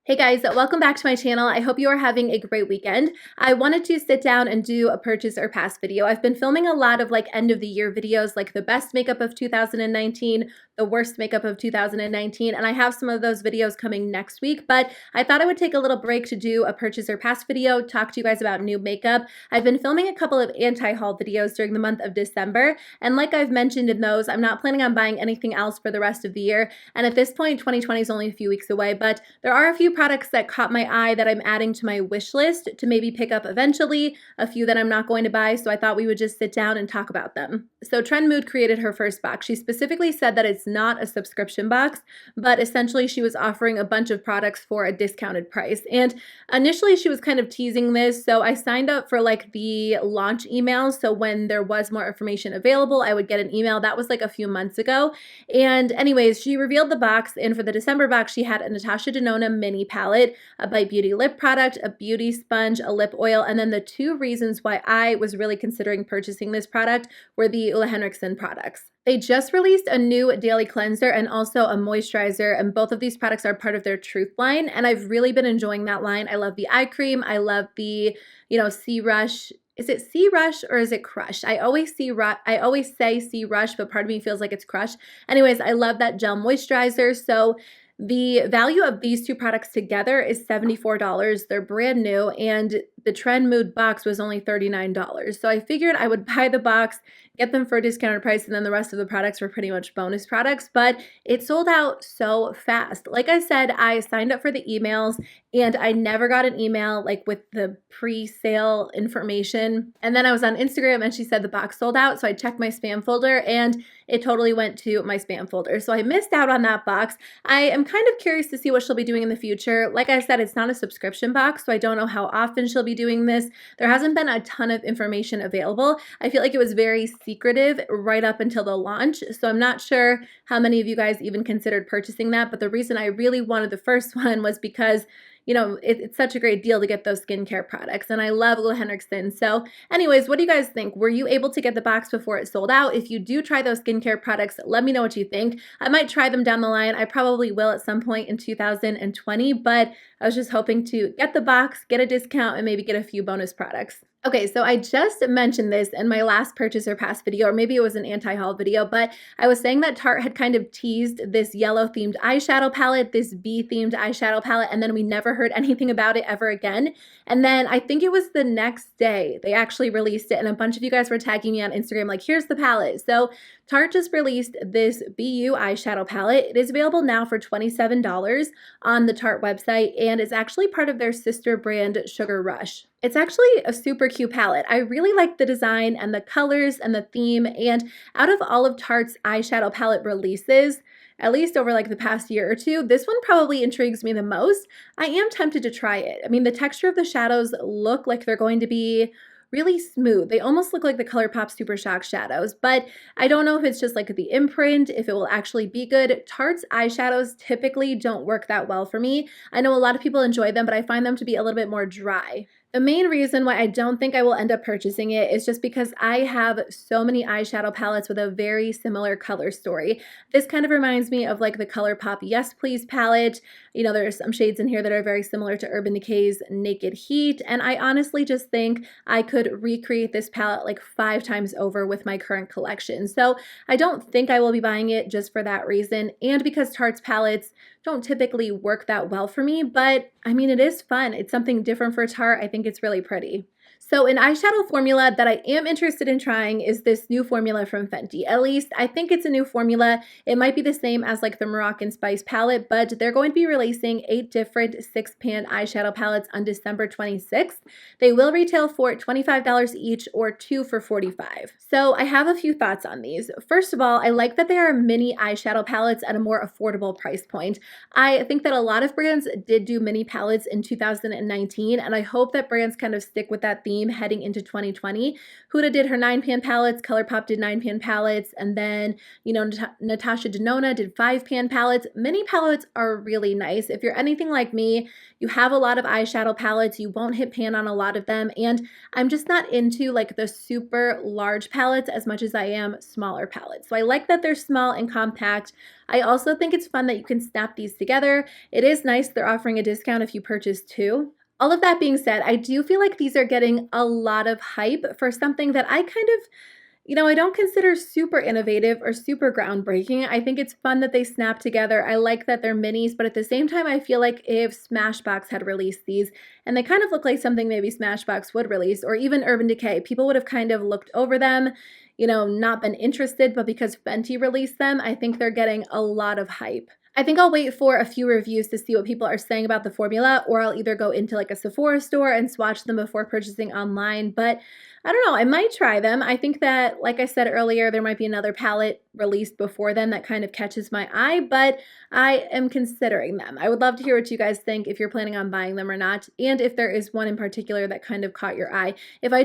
Hey guys, welcome back to my channel. I hope you are having a great weekend. I wanted to sit down and do a purchase or pass video. I've been filming a lot of end of the year videos, like the best makeup of 2019, the worst makeup of 2019, and I have some of those videos coming next week, but I thought I would take a little break to do a purchase or pass video, talk to you guys about new makeup. I've been filming a couple of anti-haul videos during the month of December, and like I've mentioned in those, I'm not planning on buying anything else for the rest of the year, and at this point, 2020 is only a few weeks away, but there are a few products that caught my eye that I'm adding to my wish list to maybe pick up eventually, a few that I'm not going to buy, so I thought we would just sit down and talk about them. So Trendmood created her first box. She specifically said that it's not a subscription box, but essentially she was offering a bunch of products for a discounted price. And initially she was kind of teasing this, so I signed up for the launch email, so when there was more information available, I would get an email. That was a few months ago. And anyways, she revealed the box, and for the December box, she had a Natasha Denona mini palette, a Bite Beauty lip product, a beauty sponge, a lip oil, and then the two reasons why I was really considering purchasing this product were the Ole Henriksen products. They just released a new daily cleanser and also a moisturizer, and both of these products are part of their Truth line, and I've really been enjoying that line. I love the eye cream. I love the, C Rush. Is it C Rush or is it Crush? I always say C Rush, but part of me feels like it's Crush. Anyways, I love that gel moisturizer. So the value of these two products together is $74. They're brand new, and the Trendmood box was only $39. So I figured I would buy the box, get them for a discounted price, and then the rest of the products were pretty much bonus products, but it sold out so fast. Like I said, I signed up for the emails, and I never got an email with the pre-sale information. And then I was on Instagram, and she said the box sold out, so I checked my spam folder, and it totally went to my spam folder. So I missed out on that box. I am kind of curious to see what she'll be doing in the future. Like I said, it's not a subscription box, so I don't know how often she'll be doing this. There hasn't been a ton of information available. I feel like it was very secretive right up until the launch, so I'm not sure how many of you guys even considered purchasing that, but the reason I really wanted the first one was because it's such a great deal to get those skincare products, and I love Ole Henriksen. So anyways, what do you guys think? Were you able to get the box before it sold out? If you do try those skincare products, let me know what you think. I might try them down the line. I probably will at some point in 2020, but I was just hoping to get the box, get a discount, and maybe get a few bonus products. Okay, so I just mentioned this in my last purchase or pass video, or maybe it was an anti-haul video, but I was saying that Tarte had kind of teased this yellow themed eyeshadow palette, this bee themed eyeshadow palette, and then we never heard anything about it ever again. And then I think it was the next day they actually released it, and a bunch of you guys were tagging me on Instagram like, here's the palette. So Tarte just released this BU eyeshadow palette. It is available now for $27 on the Tarte website, and it's actually part of their sister brand Sugar Rush. It's actually a super cute palette. I really like the design and the colors and the theme, and out of all of Tarte's eyeshadow palette releases, at least over the past year or two, this one probably intrigues me the most. I am tempted to try it. I mean, the texture of the shadows look like they're going to be really smooth. They almost look like the ColourPop Super Shock shadows, but I don't know if it's just the imprint, if it will actually be good. Tarte's eyeshadows typically don't work that well for me. I know a lot of people enjoy them, but I find them to be a little bit more dry. The main reason why I don't think I will end up purchasing it is just because I have so many eyeshadow palettes with a very similar color story. This kind of reminds me of the ColourPop Yes Please palette. There's some shades in here that are very similar to Urban Decay's Naked Heat, and I honestly just think I could recreate this palette 5 times over with my current collection. So I don't think I will be buying it just for that reason, and because Tarte's palettes don't typically work that well for me, but I mean, it is fun. It's something different for Tarte. I think it's really pretty. So an eyeshadow formula that I am interested in trying is this new formula from Fenty. At least I think it's a new formula. It might be the same as the Moroccan Spice palette, but they're going to be releasing 8 different 6-pan eyeshadow palettes on December 26th. They will retail for $25 each or 2 for $45. So I have a few thoughts on these. First of all, I like that they are mini eyeshadow palettes at a more affordable price point. I think that a lot of brands did do mini palettes in 2019, and I hope that brands kind of stick with that theme heading into 2020. Huda did her 9-pan palettes, ColourPop did 9-pan palettes, and then, you know, Natasha Denona did 5-pan palettes. Mini palettes are really nice. If you're anything like me, you have a lot of eyeshadow palettes, you won't hit pan on a lot of them, and I'm just not into like the super large palettes as much as I am smaller palettes. So I like that they're small and compact. I also think it's fun that you can snap these together. It is nice they're offering a discount if you purchase two. All of that being said, I do feel like these are getting a lot of hype for something that I kind of, you know, I don't consider super innovative or super groundbreaking. I think it's fun that they snap together. I like that they're minis, but at the same time, I feel like if Smashbox had released these, and they kind of look like something maybe Smashbox would release, or even Urban Decay, people would have kind of looked over them, you know, not been interested, but because Fenty released them, I think they're getting a lot of hype. I think I'll wait for a few reviews to see what people are saying about the formula, or I'll either go into like a Sephora store and swatch them before purchasing online, but I don't know, I might try them. I think that, like I said earlier, there might be another palette released before them that kind of catches my eye, but I am considering them. I would love to hear what you guys think, if you're planning on buying them or not, and if there is one in particular that kind of caught your eye. If I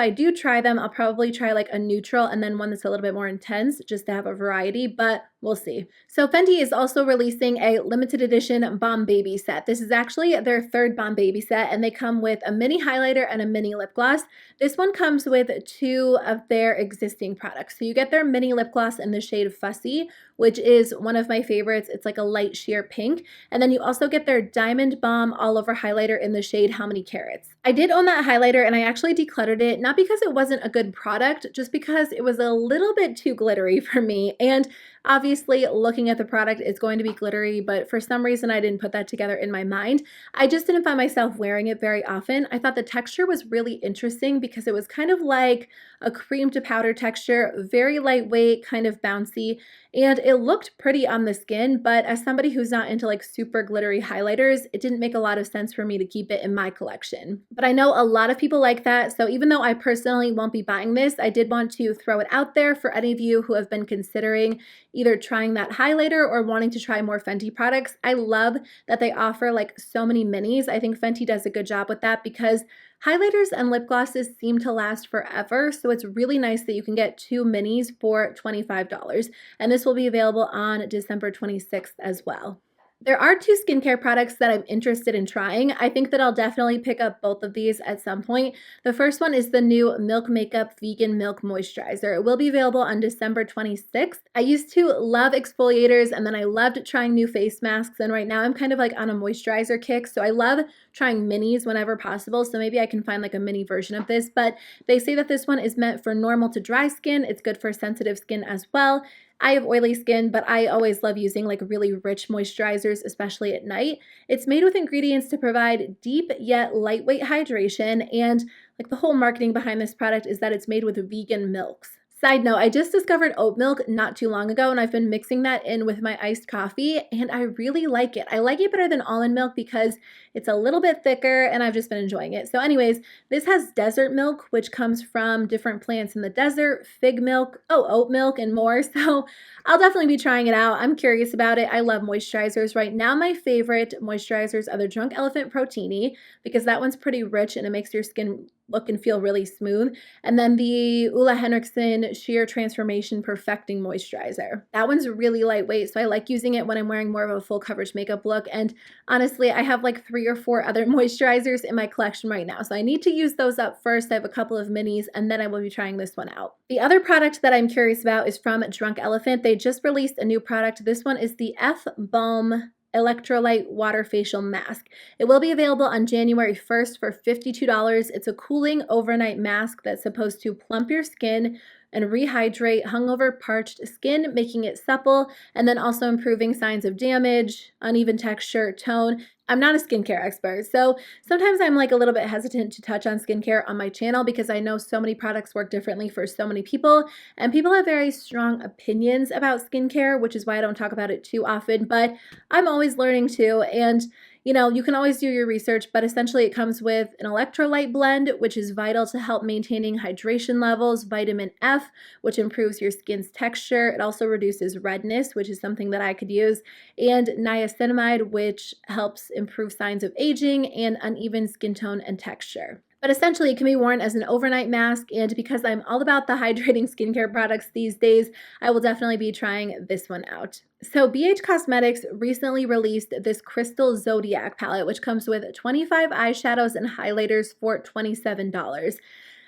do try them, I'll probably try like a neutral and then one that's a little bit more intense just to have a variety, but we'll see. So Fenty is also releasing a limited edition Balm Baby set. This is actually their third Balm Baby set, and they come with a mini highlighter and a mini lip gloss. This one comes with two of their existing products. So you get their mini lip gloss in the shade Fussy, which is one of my favorites. It's like a light sheer pink. And then you also get their Diamond Balm All Over highlighter in the shade How Many Carats. I did own that highlighter and I actually decluttered it, not because it wasn't a good product, just because it was a little bit too glittery for me. And obviously, looking at the product, it's going to be glittery, but for some reason, I didn't put that together in my mind. I just didn't find myself wearing it very often. I thought the texture was really interesting because it was kind of like a cream to powder texture, very lightweight, kind of bouncy, and it looked pretty on the skin, but as somebody who's not into like super glittery highlighters, it didn't make a lot of sense for me to keep it in my collection. But I know a lot of people like that, so even though I personally won't be buying this, I did want to throw it out there for any of you who have been considering either trying that highlighter or wanting to try more Fenty products. I love that they offer like so many minis. I think Fenty does a good job with that because highlighters and lip glosses seem to last forever, so it's really nice that you can get two minis for $25, and this will be available on December 26th as well. There are two skincare products that I'm interested in trying. I think that I'll definitely pick up both of these at some point. The first one is the new Milk Makeup Vegan Milk Moisturizer. It will be available on December 26th. I used to love exfoliators, and then I loved trying new face masks, and right now I'm kind of like on a moisturizer kick, so I love trying minis whenever possible, so maybe I can find like a mini version of this, but they say that this one is meant for normal to dry skin. It's good for sensitive skin as well. I have oily skin, but I always love using like really rich moisturizers, especially at night. It's made with ingredients to provide deep yet lightweight hydration, and like the whole marketing behind this product is that it's made with vegan milks. Side note, I just discovered oat milk not too long ago, and I've been mixing that in with my iced coffee, and I really like it. I like it better than almond milk because it's a little bit thicker, and I've just been enjoying it. So anyways, this has desert milk, which comes from different plants in the desert, fig milk, oat milk, and more. So I'll definitely be trying it out. I'm curious about it. I love moisturizers. Right now, my favorite moisturizers are the Drunk Elephant Protini, because that one's pretty rich and it makes your skin look and feel really smooth. And then the Ulla Henriksen Sheer Transformation Perfecting Moisturizer. That one's really lightweight, so I like using it when I'm wearing more of a full coverage makeup look. And honestly, I have like 3 or 4 other moisturizers in my collection right now, so I need to use those up first. I have a couple of minis, and then I will be trying this one out. The other product that I'm curious about is from Drunk Elephant. They just released a new product. This one is the F-Balm Electrolyte Waterfacial Mask. It will be available on January 1st for $52. It's a cooling overnight mask that's supposed to plump your skin and rehydrate hungover, parched skin, making it supple, and then also improving signs of damage, uneven texture, tone. I'm not a skincare expert, so sometimes I'm like a little bit hesitant to touch on skincare on my channel because I know so many products work differently for so many people, and people have very strong opinions about skincare, which is why I don't talk about it too often, but I'm always learning too, and you know, you can always do your research, but essentially it comes with an electrolyte blend, which is vital to help maintaining hydration levels, vitamin F, which improves your skin's texture. It also reduces redness, which is something that I could use, and niacinamide, which helps improve signs of aging and uneven skin tone and texture. But essentially it can be worn as an overnight mask, and because I'm all about the hydrating skincare products these days, I will definitely be trying this one out. So BH Cosmetics recently released this Crystal Zodiac palette, which comes with 25 eyeshadows and highlighters for $27.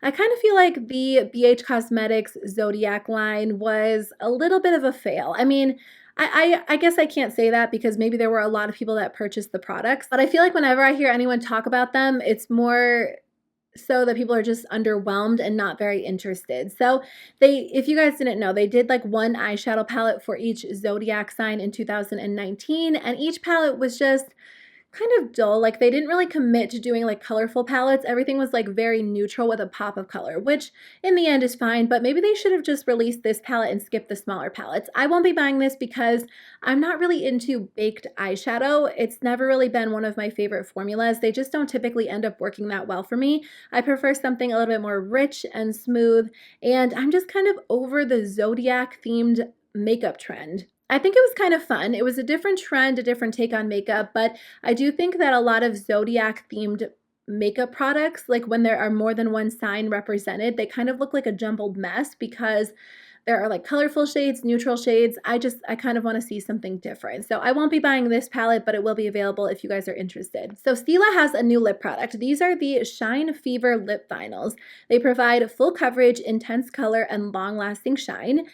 I kind of feel like the BH Cosmetics Zodiac line was a little bit of a fail. I mean, I guess I can't say that because maybe there were a lot of people that purchased the products, but I feel like whenever I hear anyone talk about them, it's more so that people are just underwhelmed and not very interested. So if you guys didn't know, they did like one eyeshadow palette for each zodiac sign in 2019, and each palette was just kind of dull. Like they didn't really commit to doing like colorful palettes. Everything was like very neutral with a pop of color, which in the end is fine, but maybe they should have just released this palette and skipped the smaller palettes. I won't be buying this because I'm not really into baked eyeshadow. It's never really been one of my favorite formulas. They just don't typically end up working that well for me. I prefer something a little bit more rich and smooth, and I'm just kind of over the Zodiac themed makeup trend. I think it was kind of fun. It was a different trend, a different take on makeup, but I do think that a lot of Zodiac themed makeup products, like when there are more than one sign represented, they kind of look like a jumbled mess because there are like colorful shades, neutral shades. I kind of want to see something different. So I won't be buying this palette, but it will be available if you guys are interested. So Stila has a new lip product. These are the Shine Fever lip vinyls. They provide full coverage, intense color, and long-lasting shine.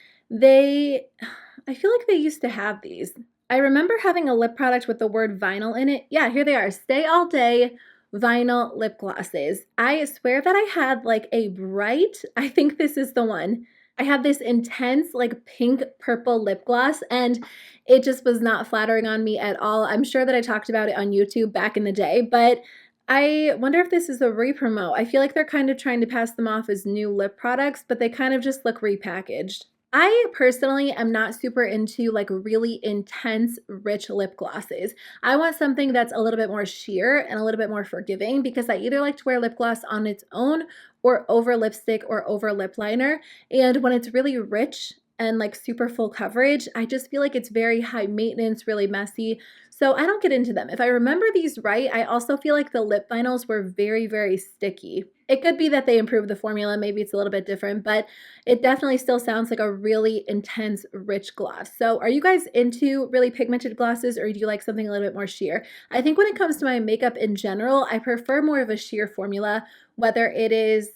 I feel like they used to have these. I remember having a lip product with the word vinyl in it. Yeah, here they are. Stay All Day vinyl lip glosses. I swear that I had like a bright, I think this is the one. I had this intense like pink purple lip gloss, and it just was not flattering on me at all. I'm sure that I talked about it on YouTube back in the day, but I wonder if this is a re-promote. I feel like they're kind of trying to pass them off as new lip products, but they kind of just look repackaged. I personally am not super into like really intense, rich lip glosses. I want something that's a little bit more sheer and a little bit more forgiving because I either like to wear lip gloss on its own or over lipstick or over lip liner. And when it's really rich and like super full coverage, I just feel like it's very high maintenance, really messy. So I don't get into them. If I remember these right, I also feel like the lip vinyls were very, very sticky. It could be that they improved the formula. Maybe it's a little bit different, but it definitely still sounds like a really intense, rich gloss. So are you guys into really pigmented glosses, or do you like something a little bit more sheer? I think when it comes to my makeup in general, I prefer more of a sheer formula, whether it is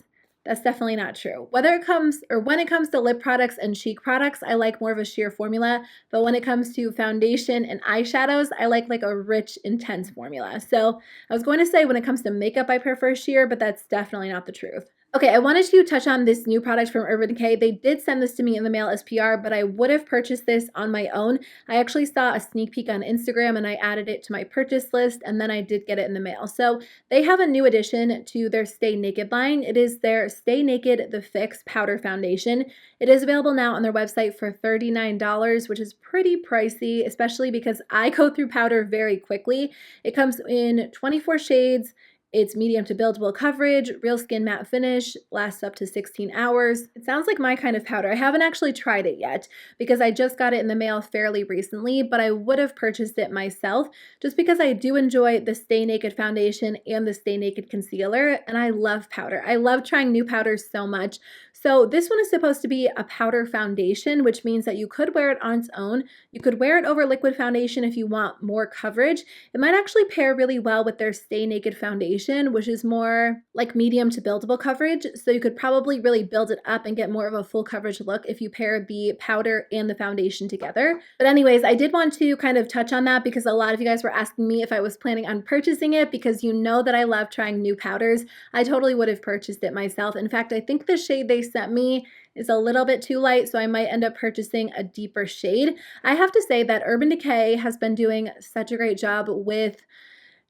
that's definitely not true. When it comes to lip products and cheek products, I like more of a sheer formula. But when it comes to foundation and eyeshadows, I like a rich, intense formula. So I was going to say when it comes to makeup, I prefer sheer, but that's definitely not the truth. Okay, I wanted to touch on this new product from Urban Decay. They did send this to me in the mail as PR, but I would have purchased this on my own. I actually saw a sneak peek on Instagram and I added it to my purchase list, and then I did get it in the mail. So they have a new addition to their Stay Naked line. It is their Stay Naked The Fix Powder Foundation. It is available now on their website for $39, which is pretty pricey, especially because I go through powder very quickly. It comes in 24 shades. It's medium to buildable coverage, real skin matte finish, lasts up to 16 hours. It sounds like my kind of powder. I haven't actually tried it yet because I just got it in the mail fairly recently, but I would have purchased it myself just because I do enjoy the Stay Naked foundation and the Stay Naked concealer, and I love powder. I love trying new powders so much. So this one is supposed to be a powder foundation, which means that you could wear it on its own. You could wear it over liquid foundation if you want more coverage. It might actually pair really well with their Stay Naked foundation, which is more like medium to buildable coverage. So you could probably really build it up and get more of a full coverage look if you pair the powder and the foundation together. But anyways, I did want to kind of touch on that because a lot of you guys were asking me if I was planning on purchasing it because you know that I love trying new powders. I totally would have purchased it myself. In fact, I think the shade they sent me is a little bit too light, so I might end up purchasing a deeper shade. I have to say that Urban Decay has been doing such a great job with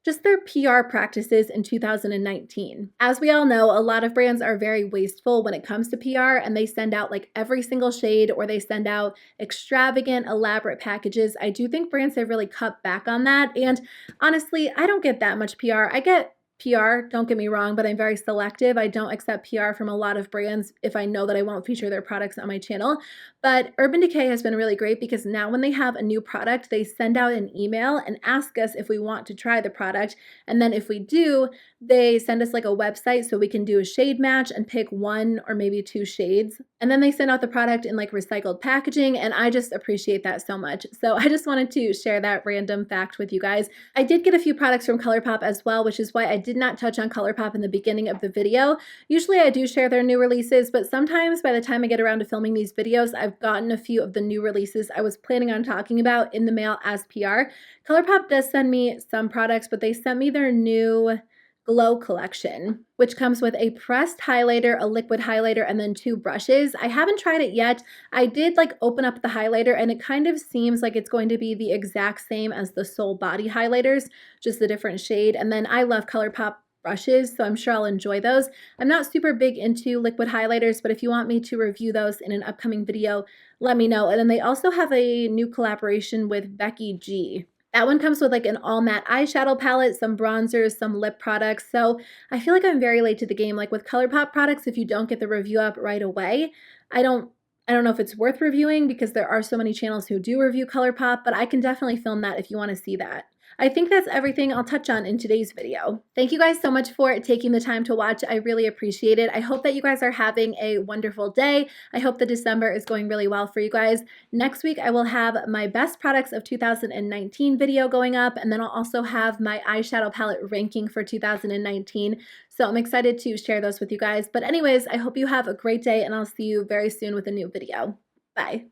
just their PR practices in 2019. As we all know, a lot of brands are very wasteful when it comes to PR, and they send out like every single shade, or they send out extravagant, elaborate packages. I do think brands have really cut back on that, and honestly, I don't get that much PR. I get PR, don't get me wrong, but I'm very selective. I don't accept PR from a lot of brands if I know that I won't feature their products on my channel. But Urban Decay has been really great because now when they have a new product, they send out an email and ask us if we want to try the product. And then if we do, they send us like a website so we can do a shade match and pick 1 or maybe 2 shades. And then they send out the product in like recycled packaging, and I just appreciate that so much. So I just wanted to share that random fact with you guys. I did get a few products from ColourPop as well, which is why I did not touch on ColourPop in the beginning of the video. Usually I do share their new releases, but sometimes by the time I get around to filming these videos, I've gotten a few of the new releases I was planning on talking about in the mail as PR. ColourPop does send me some products, but they sent me their new Glow collection, which comes with a pressed highlighter, a liquid highlighter, and then 2 brushes. I haven't tried it yet. I did like open up the highlighter and it kind of seems like it's going to be the exact same as the Soul Body highlighters, just a different shade. And then I love ColourPop brushes, so I'm sure I'll enjoy those. I'm not super big into liquid highlighters, but if you want me to review those in an upcoming video, let me know. And then they also have a new collaboration with Becky G. That one comes with like an all matte eyeshadow palette, some bronzers, some lip products. So I feel like I'm very late to the game. Like with ColourPop products, if you don't get the review up right away, I don't know if it's worth reviewing because there are so many channels who do review ColourPop, but I can definitely film that if you want to see that. I think that's everything I'll touch on in today's video. Thank you guys so much for taking the time to watch. I really appreciate it. I hope that you guys are having a wonderful day. I hope that December is going really well for you guys. Next week, I will have my best products of 2019 video going up, and then I'll also have my eyeshadow palette ranking for 2019. So I'm excited to share those with you guys. But anyways, I hope you have a great day, and I'll see you very soon with a new video. Bye.